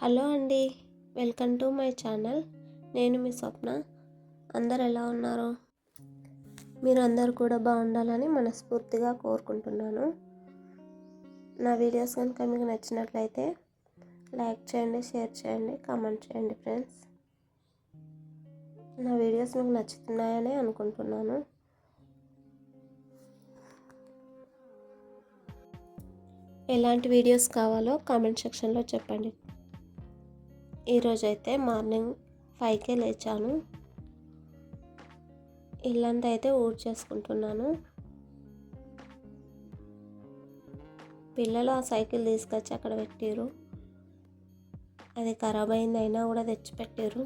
Hello అండి, welcome to my channel. నేను మీ స్వప్న. అందరు ఎలా ఉన్నారు? మీరు అందరు కూడా బాగుండాలని మనస్ఫూర్తిగా కోరుకుంటున్నాను. నా వీడియోస్ కనుక మీకు నచ్చినట్లయితే లైక్ చేయండి, షేర్ చేయండి, కామెంట్ చేయండి ఫ్రెండ్స్. నా వీడియోస్ మీకు నచ్చుతున్నాయని అనుకుంటున్నాను. ఎలాంటి వీడియోస్ కావాలో కామెంట్ సెక్షన్లో చెప్పండి. ఈరోజైతే మార్నింగ్ 5కే లేచాను. ఇల్లంతా అయితే ఊడ్చేసుకుంటున్నాను. పిల్లలు ఆ సైకిల్ తీసుకొచ్చి అక్కడ పెట్టారు. అది ఖరాబ్ అయింది, అయినా కూడా తెచ్చిపెట్టారు.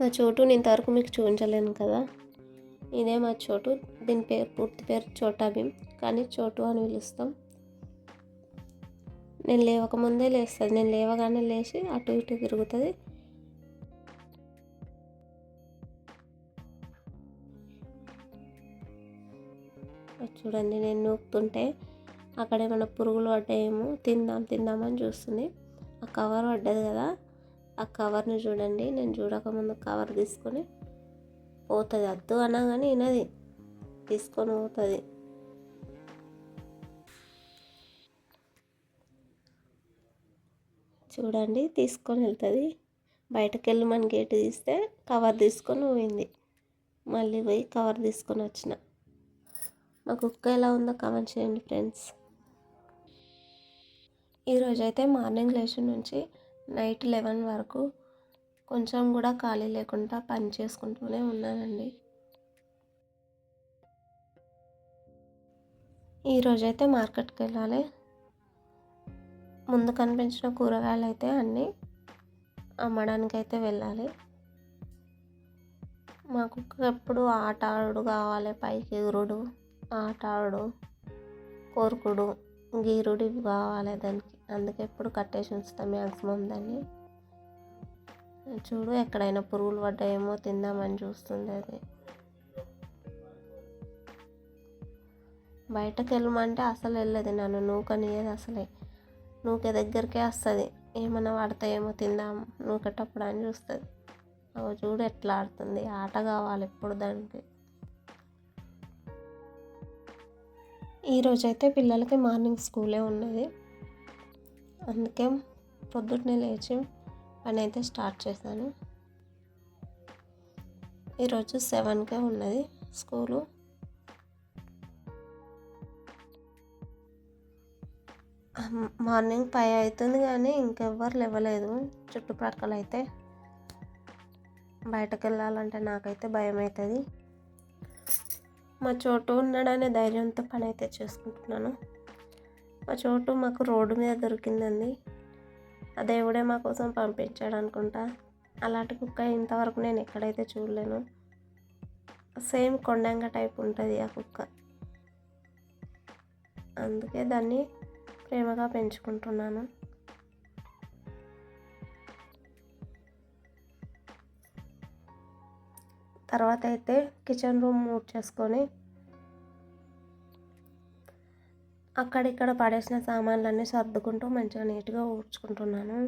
మా చోటు నేను ఇంతవరకు మీకు చూపించలేను కదా. ఇదే మా చోటు. దీని పూర్తి పేరు చోటా భీమ్, కానీ చోటు అని పిలుస్తాం. నేను లేవకముందే లేస్తుంది. నేను లేవగానే లేచి అటు ఇటు తిరుగుతుంది. చూడండి, నేను నూకుతుంటే అక్కడ ఏమైనా పురుగులు పడ్డాయేమో తిందామని చూస్తుంది. ఆ కవర్ పడ్డది కదా, ఆ కవర్ని చూడండి. నేను చూడకముందు కవర్ తీసుకొని పోతుంది. వద్దు అనగానే వినది, తీసుకొని పోతుంది. చూడండి, తీసుకొని వెళ్తుంది. బయటకు వెళ్ళి మన గేటు తీస్తే కవర్ తీసుకొని పోయింది. మళ్ళీ పోయి కవర్ తీసుకొని వచ్చిన. మా కుక్క ఎలా ఉందో కామెంట్ చేయండి ఫ్రెండ్స్. ఈరోజైతే మార్నింగ్ లేచి నుంచి నైట్ 11 వరకు కొంచెం కూడా ఖాళీ లేకుండా పని చేసుకుంటూనే ఉన్నానండి. ఈరోజైతే మార్కెట్కి వెళ్ళాలి. ముందు కనిపించిన కూరగాయలు అయితే అన్నీ అమ్మడానికైతే వెళ్ళాలి. మా కుక్క ఎప్పుడు ఆట ఆడు కావాలి, పైకి ఎగురుడు, ఆట ఆడు, కోరుకుడు, గీరుడు ఇవి కావాలి దానికి. అందుకే ఎప్పుడు కట్టేసి ఉంచుతాం మ్యాక్సిమం దాన్ని. చూడు, ఎక్కడైనా పురుగులు పడ్డాయేమో తిందామని చూస్తుంది అది. బయటకు వెళ్ళమంటే అసలు వెళ్ళదు, నన్ను నూకనియదు అసలే. నూకే దగ్గరికే వస్తుంది. ఏమైనా పడతాయేమో తిందాం నూకేటప్పుడు అని చూస్తుంది. చూడు ఎట్లా ఆడుతుంది. ఆట కావాలి ఎప్పుడు దానికి. ఈరోజైతే పిల్లలకి మార్నింగ్ స్కూలే ఉన్నది. అందుకే పొద్దున్నే లేచి పని అయితే స్టార్ట్ చేశాను. ఈరోజు 7కే ఉన్నది స్కూలు. మార్నింగ్ 5 అవుతుంది కానీ ఇంకెవ్వరు లేవలేదు చుట్టుపక్కల అయితే. బయటకు వెళ్ళాలంటే నాకైతే భయం అవుతుంది. మా చోటు ఉన్నాడనే ధైర్యంతో పని అయితే చేసుకుంటున్నాను. మా చోటు మాకు రోడ్డు మీద దొరికిందండి. ఆ దేవుడే మా కోసం పంపించాడు అనుకుంటా. అలాంటి కుక్క ఇంతవరకు నేను ఎక్కడైతే చూడలేను. సేమ్ కొండంగ టైప్ ఉంటుంది ఆ కుక్క. అందుకే దాన్ని ప్రేమగా పెంచుకుంటున్నాను. తర్వాత అయితే కిచెన్ రూమ్ చేసుకొని అక్కడిక్కడ పడేసిన సామాన్లన్నీ సర్దుకుంటూ మంచిగా నీట్గా ఊడ్చుకుంటున్నాను.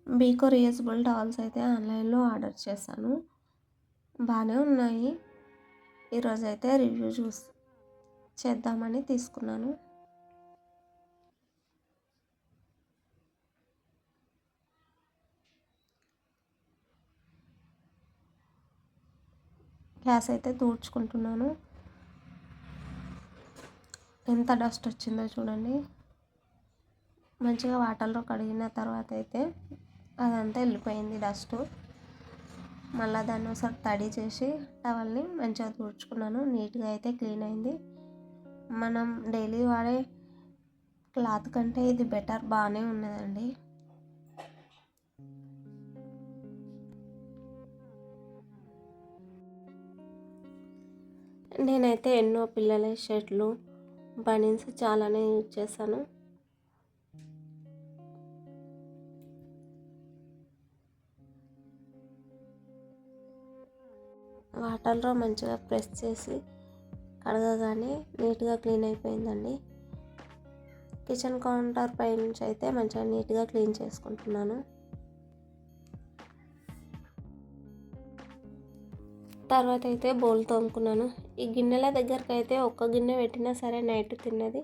బీకో రీయూజబుల్ టవల్స్ అయితే ఆన్లైన్లో ఆర్డర్ చేశాను. బాగానే ఉన్నాయి. ఈరోజు అయితే రివ్యూ చేద్దామని తీసుకున్నాను. గ్యాస్ అయితే తూడ్చుకుంటున్నాను. ఎంత డస్ట్ వచ్చిందో చూడండి. మంచిగా వాటర్లో కడిగిన తర్వాత అయితే అదంతా వెళ్ళిపోయింది డస్ట్. మళ్ళీ దాన్ని ఒకసారి తడి చేసి టవల్ని మంచిగా తుడుచుకున్నాను. నీట్గా అయితే క్లీన్ అయింది. మనం డైలీ వాడే క్లాత్ కంటే ఇది బెటర్, బాగానే ఉన్నదండి. నేనైతే ఎన్నో పిల్లల షర్ట్లు, బనీన్స్ చాలానే యూజ్ చేశాను. వాటర్లో మంచిగా ప్రెస్ చేసి కడగగానే నీట్గా క్లీన్ అయిపోయిందండి. కిచెన్ కౌంటర్ పై నుంచి అయితే మంచిగా నీట్గా క్లీన్ చేసుకుంటున్నాను. తర్వాత అయితే బౌల్ తోముకున్నాను. ఈ గిన్నెల దగ్గరికి అయితే ఒక్క గిన్నె పెట్టినా సరే నైట్ తిన్నది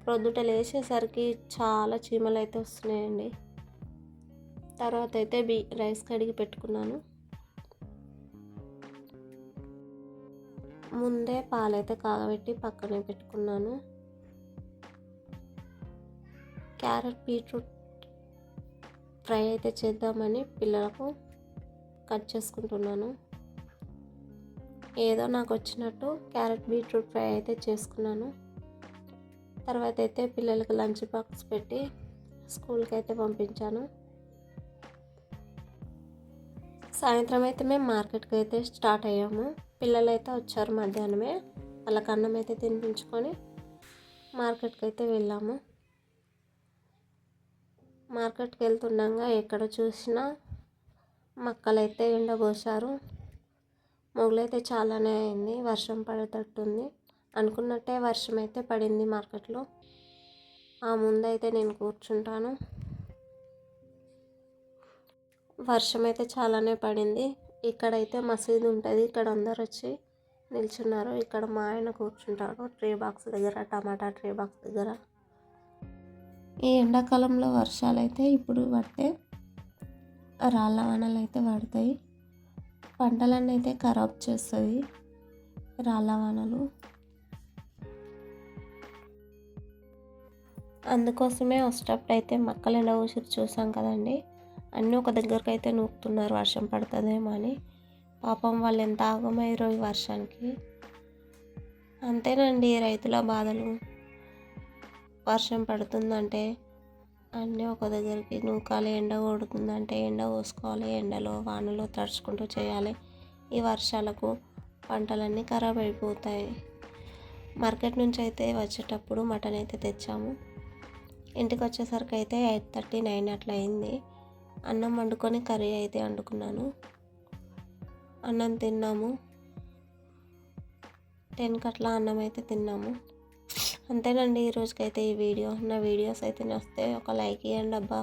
ప్రొద్దుట లేచేసరికి చాలా చీమలు అయితే వస్తున్నాయండి. తర్వాత అయితే రైస్ కడిగి పెట్టుకున్నాను. ముందే పాలైతే కాగబెట్టి పక్కనే పెట్టుకున్నాను. క్యారెట్ బీట్రూట్ ఫ్రై అయితే చేద్దామని పిల్లలకు కట్ చేసుకుంటున్నాను. ఏదో నాకు వచ్చినట్టు క్యారెట్ బీట్రూట్ ఫ్రై అయితే చేసుకున్నాను. తర్వాత అయితే పిల్లలకి లంచ్ బాక్స్ పెట్టి స్కూల్కి అయితే పంపించాను. సాయంత్రం అయితే మేము మార్కెట్కి అయితే స్టార్ట్ అయ్యాము. పిల్లలు అయితే వచ్చారు మధ్యాహ్నమే. వాళ్ళకి అన్నం అయితే తినిపించుకొని మార్కెట్కి అయితే వెళ్ళాము. మార్కెట్కి వెళ్తుండగా ఎక్కడ చూసినా మక్కలైతే ఎండబోసారు. మొగలైతే చాలానే అయింది. వర్షం పడేటట్టుంది. అనుకున్నట్టే వర్షం అయితే పడింది మార్కెట్లో. ఆ ముందైతే నేను కూర్చుంటాను. వర్షం అయితే చాలానే పడింది. ఇక్కడైతే మసీదు ఉంటుంది. ఇక్కడ అందరు వచ్చి నిల్చున్నారు. ఇక్కడ మా ఆయన కూర్చుంటాడు ట్రే బాక్స్ దగ్గర, టమాటా ట్రే బాక్స్ దగ్గర. ఈ ఎండాకాలంలో వర్షాలు అయితే ఇప్పుడు పడితే రాళ్ళ వానలు అయితే పడతాయి. పంటలన్నీ అయితే ఖరాబ్ చేస్తుంది రాళ్ళ వానలు. అందుకోసమే వచ్చేటప్పుడు అయితే మక్కలు ఎండబోసి చూసాం కదండి. అన్నీ ఒక దగ్గరకు అయితే నూకుతున్నారు వర్షం పడుతుందేమో అని. పాపం వాళ్ళు ఎంత ఆగమయ్యారో ఈ వర్షానికి. అంతేనండి రైతుల బాధలు. వర్షం పడుతుందంటే అన్నీ ఒక దగ్గరికి నూకాలి. ఎండ కొడుతుందంటే ఎండ పోసుకోవాలి. ఎండలో వానలో తడుచుకుంటూ చేయాలి. ఈ వర్షాలకు పంటలన్నీ ఖరాబ్ అయిపోతాయి. మార్కెట్ నుంచి అయితే వచ్చేటప్పుడు మటన్ అయితే తెచ్చాము. ఇంటికి వచ్చేసరికి అయితే 8:30, 9 అట్లా అయింది. అన్నం వండుకొని కర్రీ అయితే వండుకున్నాను. అన్నం తిన్నాము. 10 అట్లా అన్నం అయితే తిన్నాము. అంతేనండి ఈరోజుకైతే ఈ వీడియో. నా వీడియోస్ అయితే నచ్చితే ఒక లైక్ ఇవ్వండి అబ్బా.